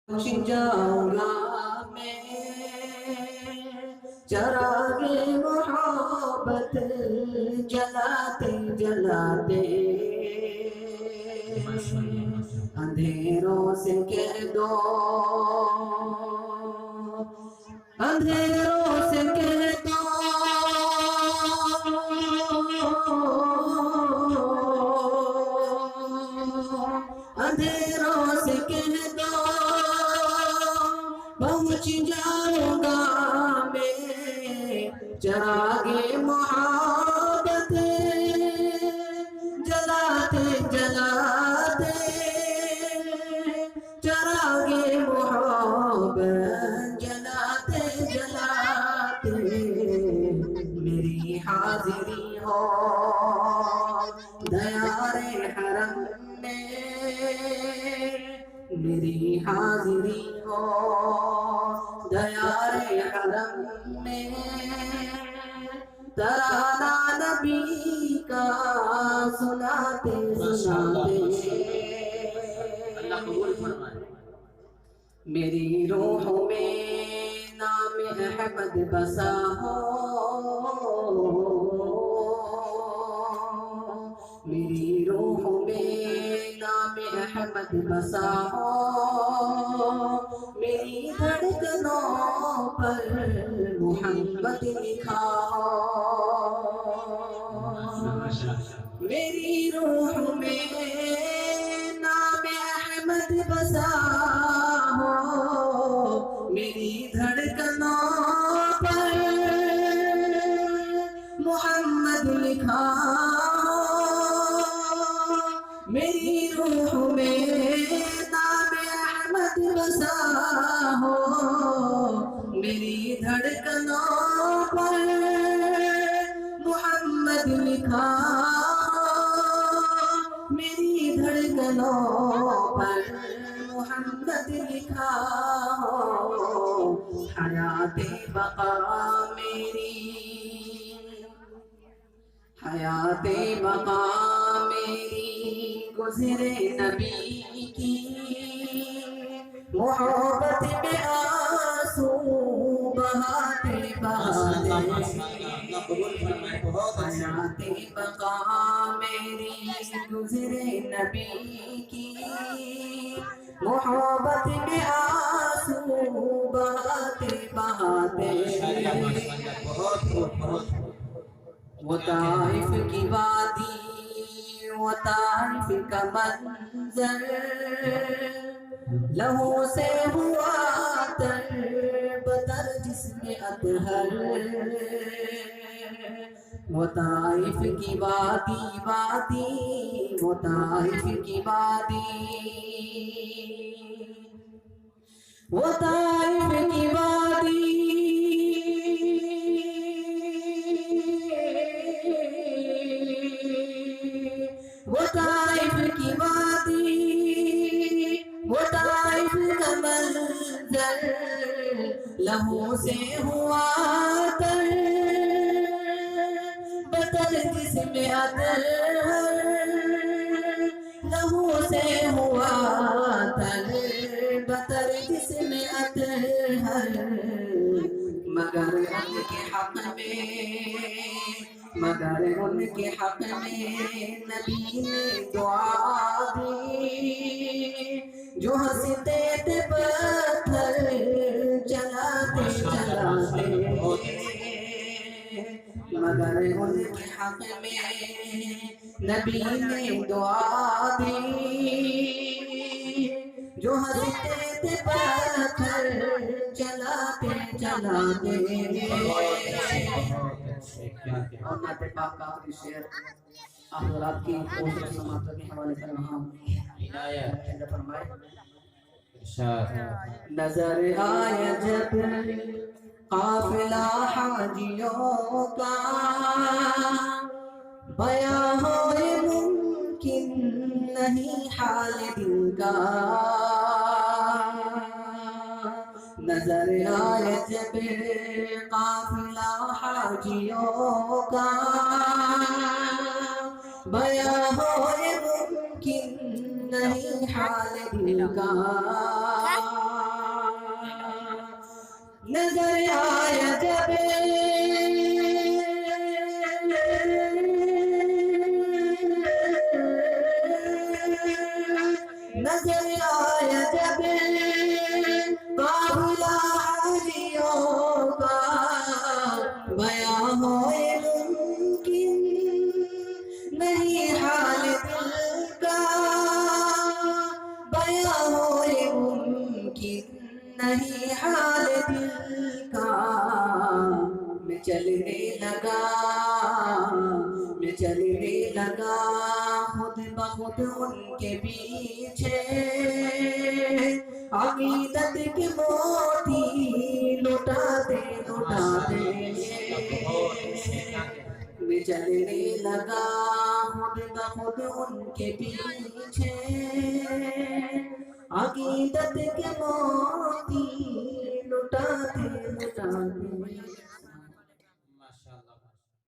جاؤں گا میں چراغ محبت جلاتے جلاتے، اندھیروں سے کہہ دو، اندھیروں سے کہہ دو اندھیروں سے کہہ دو پہنچ جاؤں گا میں چراغ محبت جلاتے جلاتے، چراغ محبت جلاتے جلاتے، میری حاضری ہو دیار حرم میں، میری حاضری ہو دیار حرم میں، ترانہ نبی کا سناتے سناتے، میری روح میں نام احمد بسا ہو، میری روح میں نام احمد بسا ہو، میری دھڑکنوں پر محمد لکھا ہو، میری روح میں نام احمد بسا ہو، میری دھڑکنوں پر محمد لکھا ہو، میری روح میں نام احمد بسا ہو، میری دھڑکنوں پر محمد لکھا ہو، میری دھڑکنوں پر محمد لکھا ہو، حیات بقا میری، حیات بقا میری گزرے نبی کی، محبت میں آنسو بہاتے بہاتے، حیات بقا میری گزرے نبی کی، محبت میں آنسو بہاتے بہاتے، وہ طائف کی وادی، وہ طائف کا منظر، لہو سے ہوا تر بدر جسم اطہر، وہ طائف کی وادی وادی، وہ طائف کی وادی، وہ طائف کی وادی، وہ طائف کی وادی، وہ طائف کا منظر، لہو سے ہوا تر بدر جسم اطہر، لہو سے ہوا تر بدر جسم اطہر، مگر ان کے حق میں، مگر ان کے حق میں نبی نے دعا دی، جو ہنستے تھے پتھر جلاتے جلاتے، مگر ان کے حق میں نبی نے دعا دی، جو ہنستے تھے پتھر جلاتے جلاتے، اور نعت پاک کا آخری شعر حضرات کی کوشش سماعتوں کے حوالے سے وہاں فرمائے، نظر آیا جب قافلہ حاجیوں کا، بیاں ہوئے ممکن نہیں حال دل کا، نظر آئے جب قافلہ حاجیوں کا، بیاں ہوئے ممکن نہیں حال دل کا، نظر آیا جب نظر آیا جب قافلہ حاجیوں کا بیاں ہوئے ممکن نہیں حال دل کا بیاں ہوئے ممکن نہیں حال دل کا میں چلنے لگا خود بخود ان کے پیچھے عقیدت کے موتی لٹاتے میں چلنے لگا خود بخود ان کے پیچھے عقیدت کے موتی لٹاتے